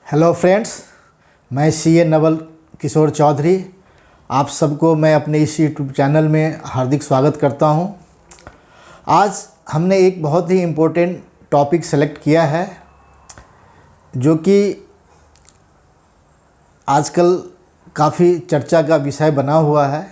Hello friends, मैं CA Naval Kishore Chaudhary आप सबको मैं अपने इस यूट्यूब चैनल में हार्दिक स्वागत करता हूं। आज हमने एक बहुत ही इम्पोर्टेंट टॉपिक सेलेक्ट किया है जो कि आजकल काफ़ी चर्चा का विषय बना हुआ है।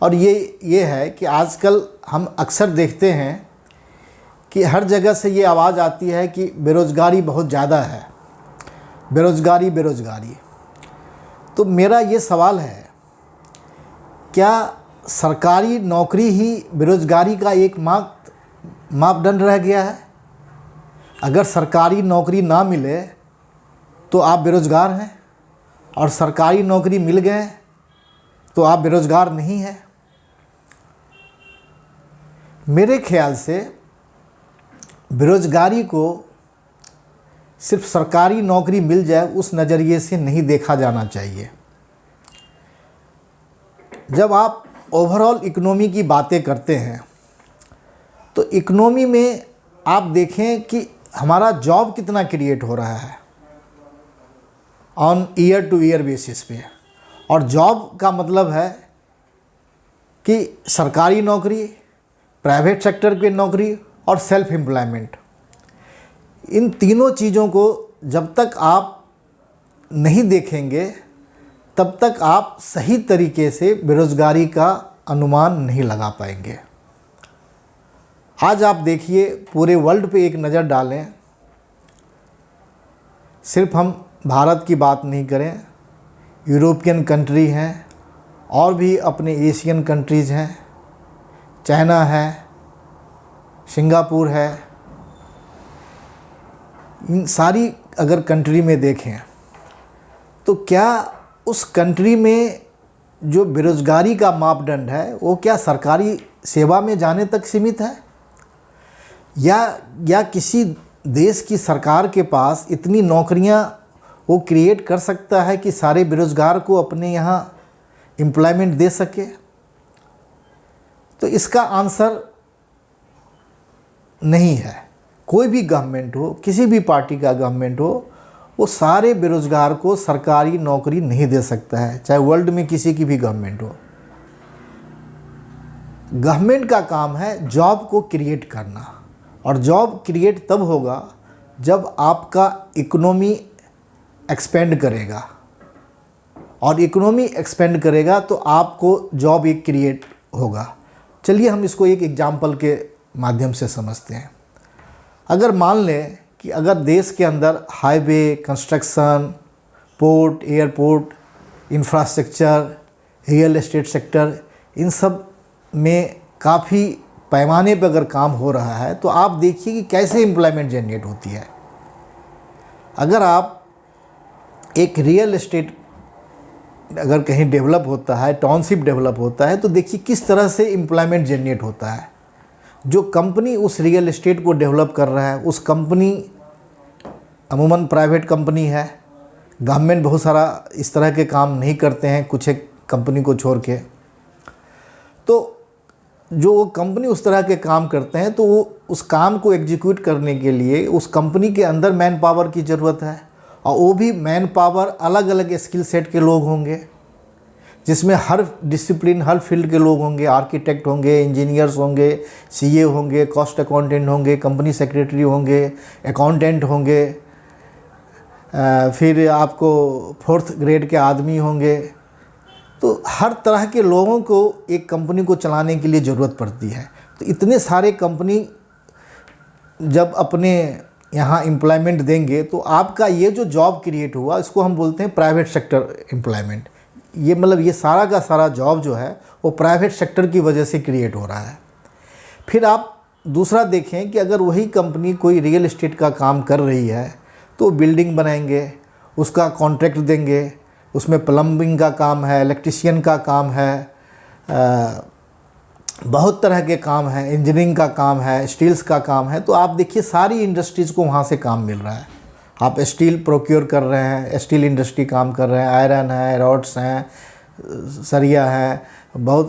और ये है कि आजकल हम अक्सर देखते हैं कि हर जगह से ये आवाज़ आती है कि बेरोज़गारी बहुत ज़्यादा है, बेरोज़गारी। तो मेरा ये सवाल है, क्या सरकारी नौकरी ही बेरोज़गारी का एक मापदंड रह गया है? अगर सरकारी नौकरी ना मिले तो आप बेरोज़गार हैं, और सरकारी नौकरी मिल गए तो आप बेरोज़गार नहीं हैं। मेरे ख्याल से बेरोज़गारी को सिर्फ सरकारी नौकरी मिल जाए उस नज़रिए से नहीं देखा जाना चाहिए। जब आप ओवरऑल इकोनॉमी की बातें करते हैं तो इकोनॉमी में आप देखें कि हमारा जॉब कितना क्रिएट हो रहा है on year two year basis पे। और जॉब का मतलब है कि सरकारी नौकरी, प्राइवेट सेक्टर की नौकरी और सेल्फ एम्प्लॉयमेंट। इन तीनों चीज़ों को जब तक आप नहीं देखेंगे तब तक आप सही तरीके से बेरोज़गारी का अनुमान नहीं लगा पाएंगे। आज आप देखिए, पूरे वर्ल्ड पे एक नज़र डालें, सिर्फ हम भारत की बात नहीं करें, यूरोपियन कंट्री हैं और भी अपने एशियन कंट्रीज़ हैं, चाइना है, सिंगापुर है, इन सारी अगर कंट्री में देखें तो क्या उस कंट्री में जो बेरोज़गारी का मापदंड है वो क्या सरकारी सेवा में जाने तक सीमित है, या किसी देश की सरकार के पास इतनी नौकरियां वो क्रिएट कर सकता है कि सारे बेरोज़गार को अपने यहाँ एम्प्लॉयमेंट दे सके? तो इसका आंसर नहीं है। कोई भी गवर्नमेंट हो, किसी भी पार्टी का गवर्नमेंट हो, वो सारे बेरोज़गार को सरकारी नौकरी नहीं दे सकता है, चाहे वर्ल्ड में किसी की भी गवर्नमेंट हो। गवर्नमेंट का काम है जॉब को क्रिएट करना, और जॉब क्रिएट तब होगा जब आपका इकोनॉमी एक्सपेंड करेगा, और इकोनॉमी एक्सपेंड करेगा तो आपको जॉब एक क्रिएट होगा। चलिए हम इसको एक एग्जाम्पल के माध्यम से समझते हैं। अगर मान लें कि अगर देश के अंदर highway, construction, port, airport, infrastructure, real estate sector, इन सब में काफ़ी पैमाने पर अगर काम हो रहा है तो आप देखिए कि कैसे एम्प्लॉयमेंट जनरेट होती है। अगर आप एक रियल एस्टेट अगर कहीं डेवलप होता है, टाउनशिप डेवलप होता है, तो देखिए किस तरह से एम्प्लॉयमेंट जनरेट होता है। जो कंपनी उस रियल एस्टेट को डेवलप कर रहा है, उस कंपनी अमूमन प्राइवेट कंपनी है, गवर्नमेंट बहुत सारा इस तरह के काम नहीं करते हैं, कुछ एक कंपनी को छोड़ के। तो जो वो कंपनी उस तरह के काम करते हैं तो वो उस काम को एग्जीक्यूट करने के लिए उस कंपनी के अंदर मैन पावर की ज़रूरत है, और वो भी मैन पावर अलग अलग स्किल सेट के लोग होंगे, जिसमें हर डिसिप्लिन, हर फील्ड के लोग होंगे। आर्किटेक्ट होंगे, इंजीनियर्स होंगे, सीए होंगे, कॉस्ट अकाउंटेंट होंगे, कंपनी सेक्रेटरी होंगे, अकाउंटेंट होंगे, फिर आपको 4th ग्रेड के आदमी होंगे। तो हर तरह के लोगों को एक कंपनी को चलाने के लिए ज़रूरत पड़ती है। तो इतने सारे कंपनी जब अपने यहाँ एम्प्लॉयमेंट देंगे तो आपका ये जो जॉब क्रिएट हुआ इसको हम बोलते हैं प्राइवेट सेक्टर एम्प्लॉयमेंट। ये मतलब ये सारा का सारा जॉब जो है वो प्राइवेट सेक्टर की वजह से क्रिएट हो रहा है। फिर आप दूसरा देखें कि अगर वही कंपनी कोई रियल एस्टेट का काम कर रही है तो बिल्डिंग बनाएंगे, उसका कॉन्ट्रैक्ट देंगे, उसमें प्लम्बिंग का काम है, इलेक्ट्रिशियन का काम है, बहुत तरह के काम हैं, इंजीनियरिंग का काम है, स्टील्स का काम है। तो आप देखिए सारी इंडस्ट्रीज़ को वहाँ से काम मिल रहा है। आप स्टील प्रोक्योर कर रहे हैं, स्टील इंडस्ट्री काम कर रहे हैं, आयरन है, रॉड्स हैं, सरिया है, बहुत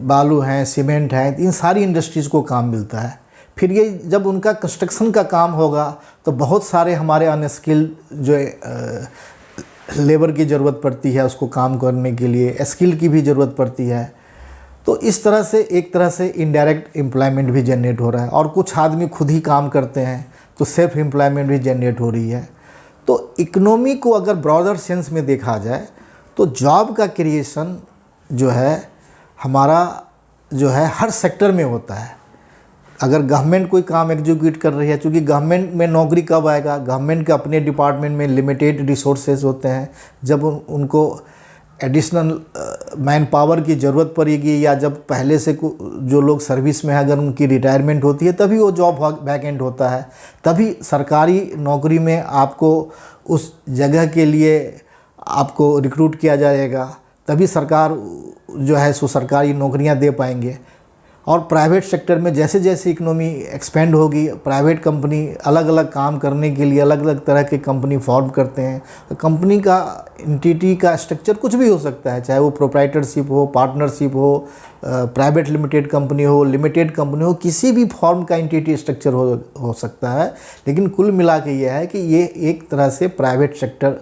बालू हैं, सीमेंट है, इन सारी इंडस्ट्रीज़ को काम मिलता है। फिर ये जब उनका कंस्ट्रक्शन का काम होगा तो बहुत सारे हमारे अनस्किल्ड जो लेबर की ज़रूरत पड़ती है उसको काम करने के लिए, स्किल की भी ज़रूरत पड़ती है। तो इस तरह से एक तरह से इनडायरेक्ट एम्प्लॉयमेंट भी जनरेट हो रहा है, और कुछ आदमी खुद ही काम करते हैं तो सेल्फ एम्प्लॉयमेंट भी जनरेट हो रही है। तो इकोनॉमी को अगर ब्रॉडर सेंस में देखा जाए तो जॉब का क्रिएशन जो है हमारा जो है हर सेक्टर में होता है। अगर गवर्नमेंट कोई काम एग्जीक्यूट कर रही है, चूँकि गवर्नमेंट में नौकरी कब आएगा, गवर्नमेंट के अपने डिपार्टमेंट में लिमिटेड रिसोर्सेज होते हैं, जब उनको एडिशनल मैन पावर की ज़रूरत पड़ेगी या जब पहले से जो लोग सर्विस में है अगर उनकी रिटायरमेंट होती है तभी वो जॉब वैकेंट होता है। तभी सरकारी नौकरी में आपको उस जगह के लिए आपको रिक्रूट किया जाएगा, तभी सरकार जो है सो सरकारी नौकरियां दे पाएंगे। और प्राइवेट सेक्टर में जैसे जैसे इकोनॉमी एक्सपेंड होगी, प्राइवेट कंपनी अलग अलग काम करने के लिए अलग अलग तरह के कंपनी फॉर्म करते हैं। कंपनी का एंटिटी का स्ट्रक्चर कुछ भी हो सकता है, चाहे वो प्रोप्राइटरशिप हो, पार्टनरशिप हो, प्राइवेट लिमिटेड कंपनी हो, लिमिटेड कंपनी हो, किसी भी फॉर्म का एंटिटी स्ट्रक्चर हो सकता है। लेकिन कुल मिला के ये है कि ये एक तरह से प्राइवेट सेक्टर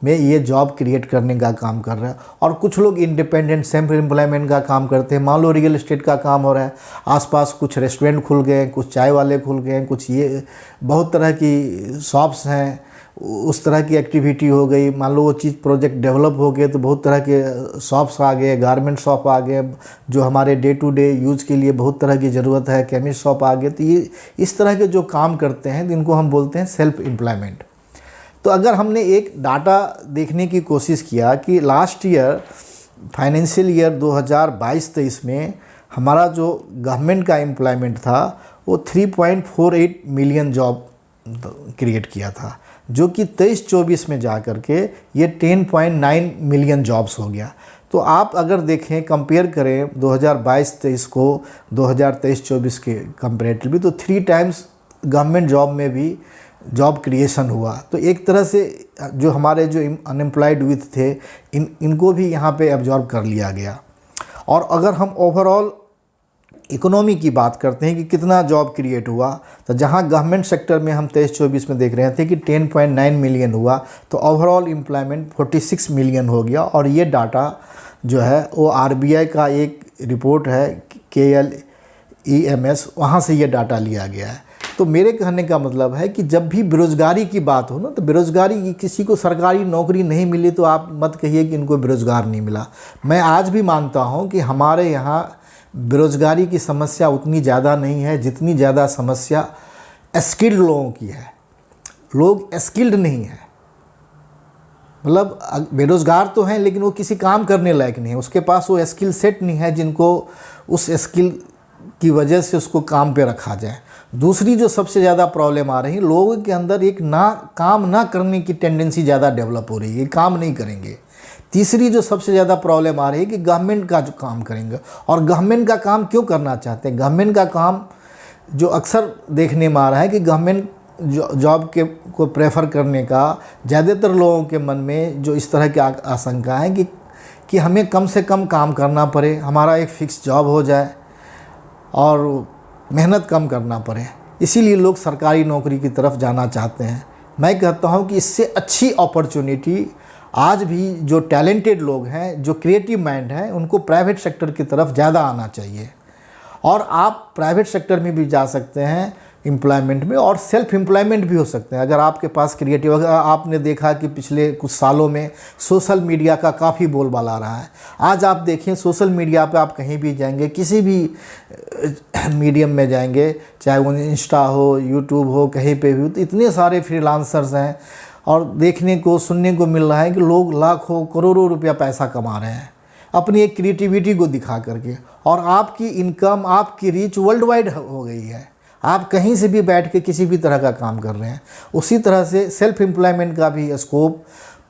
में ये जॉब क्रिएट करने का काम कर रहा है। और कुछ लोग इंडिपेंडेंट सेल्फ एम्प्लॉयमेंट का काम करते हैं। मान लो रियल एस्टेट का काम हो रहा है, आसपास कुछ रेस्टोरेंट खुल गए, कुछ चाय वाले खुल गए, कुछ ये बहुत तरह की शॉप्स हैं, उस तरह की एक्टिविटी हो गई। मान लो वो चीज़ प्रोजेक्ट डेवलप हो गए तो बहुत तरह के शॉप्स आ गए, गारमेंट शॉप आ गए, जो हमारे डे टू डे यूज़ के लिए बहुत तरह की ज़रूरत है, केमिस्ट शॉप आ गए। तो ये इस तरह के जो काम करते हैं जिनको हम बोलते हैं सेल्फ एम्प्लॉयमेंट। तो अगर हमने एक डाटा देखने की कोशिश किया कि लास्ट ईयर फाइनेंशियल ईयर 2022-23 में हमारा जो गवर्नमेंट का एम्प्लॉयमेंट था वो 3.48 मिलियन जॉब क्रिएट किया था, जो कि 23-24 में जा कर के ये 10.9 मिलियन जॉब्स हो गया। तो आप अगर देखें, कंपेयर करें 2022-23 को 2023-24 के कंपेरेटिवली, तो 3 टाइम्स गवर्नमेंट जॉब में भी जॉब क्रिएशन हुआ। तो एक तरह से जो हमारे जो अनएम्प्लॉयड यूथ थे इनको भी यहाँ पे एब्जॉर्ब कर लिया गया। और अगर हम ओवरऑल इकोनॉमी की बात करते हैं कि कितना जॉब क्रिएट हुआ, तो जहां गवर्नमेंट सेक्टर में हम 23-24 में देख रहे थे कि 10.9 मिलियन हुआ, तो ओवरऑल एम्प्लॉयमेंट 46 मिलियन हो गया। और ये डाटा जो है वो RBI का एक रिपोर्ट है KLEMS, वहाँ से ये डाटा लिया गया है। तो मेरे कहने का मतलब है कि जब भी बेरोज़गारी की बात हो ना, तो बेरोज़गारी, किसी को सरकारी नौकरी नहीं मिली तो आप मत कहिए कि इनको बेरोज़गार नहीं मिला। मैं आज भी मानता हूँ कि हमारे यहाँ बेरोज़गारी की समस्या उतनी ज़्यादा नहीं है जितनी ज़्यादा समस्या स्किल्ड लोगों की है। लोग स्किल्ड नहीं है, मतलब बेरोज़गार तो हैं लेकिन वो किसी काम करने लायक नहीं है, उसके पास वो स्किल सेट नहीं है जिनको उस स्किल की वजह से उसको काम पे रखा जाए। दूसरी जो सबसे ज़्यादा प्रॉब्लम आ रही है, लोगों के अंदर एक काम ना करने की टेंडेंसी ज़्यादा डेवलप हो रही है, काम नहीं करेंगे। तीसरी जो सबसे ज़्यादा प्रॉब्लम आ रही है कि गवर्नमेंट का जो काम करेंगे, और गवर्नमेंट का काम क्यों करना चाहते हैं। गवर्नमेंट का काम जो अक्सर देखने में आ रहा है कि गवर्नमेंट जॉब के को प्रेफर करने का ज़्यादातर लोगों के मन में जो इस तरह की आशंका है कि हमें कम से कम काम करना पड़े, हमारा एक फ़िक्स जॉब हो जाए और मेहनत कम करना पड़े, इसीलिए लोग सरकारी नौकरी की तरफ जाना चाहते हैं। मैं कहता हूं कि इससे अच्छी अपॉर्चुनिटी आज भी जो टैलेंटेड लोग हैं, जो क्रिएटिव माइंड हैं, उनको प्राइवेट सेक्टर की तरफ ज़्यादा आना चाहिए। और आप प्राइवेट सेक्टर में भी जा सकते हैं एम्प्लॉयमेंट में, और सेल्फ एम्प्लॉयमेंट भी हो सकते हैं अगर आपके पास क्रिएटिव। अगर आपने देखा कि पिछले कुछ सालों में सोशल मीडिया का काफ़ी बोलबाला रहा है। आज आप देखें सोशल मीडिया पे आप कहीं भी जाएंगे, किसी भी मीडियम में जाएंगे, चाहे वो इंस्टा हो, यूट्यूब हो, कहीं पे भी, तो इतने सारे फ्रीलांसर्स हैं और देखने को सुनने को मिल रहा है कि लोग लाखों करोड़ों रुपया पैसा कमा रहे हैं अपनी एक क्रिएटिविटी को दिखा करके। और आपकी इनकम, आपकी रीच वर्ल्ड वाइड हो गई है, आप कहीं से भी बैठ के किसी भी तरह का काम कर रहे हैं। उसी तरह से सेल्फ एम्प्लॉयमेंट का भी स्कोप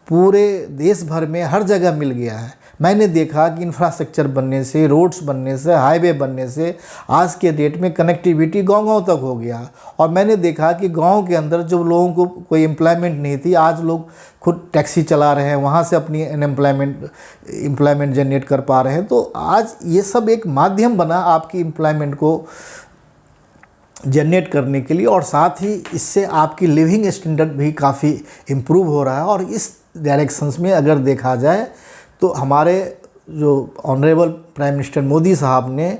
पूरे देश भर में हर जगह मिल गया है। मैंने देखा कि इंफ्रास्ट्रक्चर बनने से, रोड्स बनने से, हाईवे बनने से आज के डेट में कनेक्टिविटी गांव-गांव तक हो गया। और मैंने देखा कि गांव के अंदर जो लोगों को कोई एम्प्लॉयमेंट नहीं थी, आज लोग खुद टैक्सी चला रहे हैं, वहाँ से अपनी एम्प्लॉयमेंट जनरेट कर पा रहे हैं। तो आज ये सब एक माध्यम बना आपकी एम्प्लॉयमेंट को जनरेट करने के लिए, और साथ ही इससे आपकी लिविंग स्टैंडर्ड भी काफ़ी इम्प्रूव हो रहा है। और इस डायरेक्शंस में अगर देखा जाए तो हमारे जो ऑनरेबल प्राइम मिनिस्टर मोदी साहब ने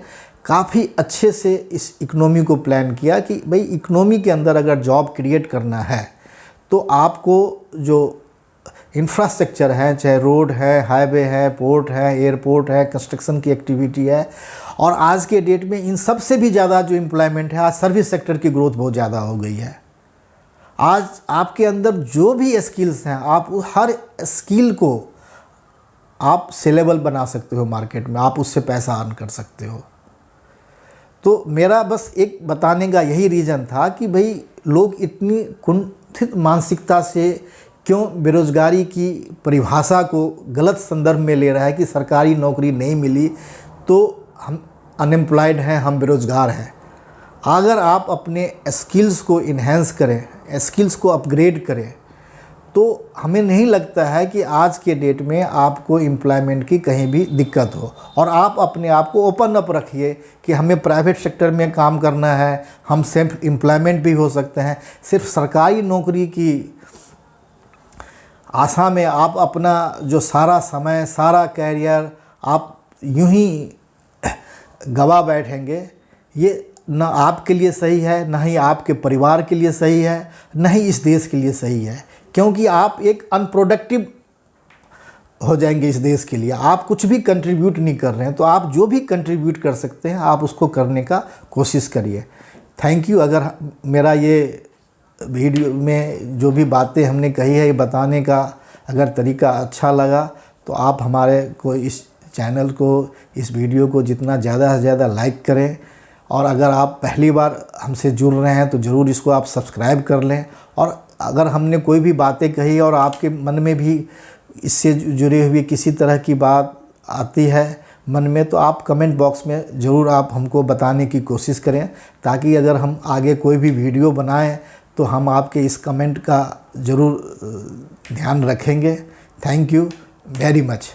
काफ़ी अच्छे से इस इकोनॉमी को प्लान किया कि भाई इकोनॉमी के अंदर अगर जॉब क्रिएट करना है तो आपको जो इंफ्रास्ट्रक्चर है, चाहे रोड है, हाईवे है, पोर्ट है, एयरपोर्ट है, कंस्ट्रक्शन की एक्टिविटी है, और आज के डेट में इन सब से भी ज़्यादा जो एम्प्लॉयमेंट है, आज सर्विस सेक्टर की ग्रोथ बहुत ज़्यादा हो गई है। आज आपके अंदर जो भी स्किल्स हैं, आप हर स्किल को आप सेलेबल बना सकते हो मार्केट में, आप उससे पैसा अर्न कर सकते हो। तो मेरा बस एक बताने का यही रीज़न था कि भाई लोग इतनी कुंठित मानसिकता से क्यों बेरोज़गारी की परिभाषा को गलत संदर्भ में ले रहा है कि सरकारी नौकरी नहीं मिली तो हम अनएम्प्लॉयड हैं, हम बेरोज़गार हैं। अगर आप अपने स्किल्स को इन्हेंस करें, स्किल्स को अपग्रेड करें, तो हमें नहीं लगता है कि आज के डेट में आपको एम्प्लॉयमेंट की कहीं भी दिक्कत हो। और आप अपने आप को ओपन अप रखिए कि हमें प्राइवेट सेक्टर में काम करना है, हम सेल्फ एम्प्लॉयमेंट भी हो सकते हैं। सिर्फ सरकारी नौकरी की आशा में आप अपना जो सारा समय, सारा कैरियर आप यूं ही गवा बैठेंगे, ये न आपके लिए सही है, न ही आपके परिवार के लिए सही है, न ही इस देश के लिए सही है। क्योंकि आप एक अनप्रोडक्टिव हो जाएंगे इस देश के लिए, आप कुछ भी कंट्रीब्यूट नहीं कर रहे हैं। तो आप जो भी कंट्रीब्यूट कर सकते हैं आप उसको करने का कोशिश करिए। Thank you. अगर मेरा ये वीडियो में जो भी बातें हमने कही है, ये बताने का अगर तरीका अच्छा लगा तो आप हमारे को इस चैनल को, इस वीडियो को जितना ज़्यादा से ज़्यादा लाइक करें। और अगर आप पहली बार हमसे जुड़ रहे हैं तो ज़रूर इसको आप सब्सक्राइब कर लें। और अगर हमने कोई भी बातें कही और आपके मन में भी इससे जुड़े हुए किसी तरह की बात आती है मन में, तो आप कमेंट बॉक्स में ज़रूर आप हमको बताने की कोशिश करें, ताकि अगर हम आगे कोई भी वीडियो बनाएं तो हम आपके इस कमेंट का ज़रूर ध्यान रखेंगे। Thank you very much.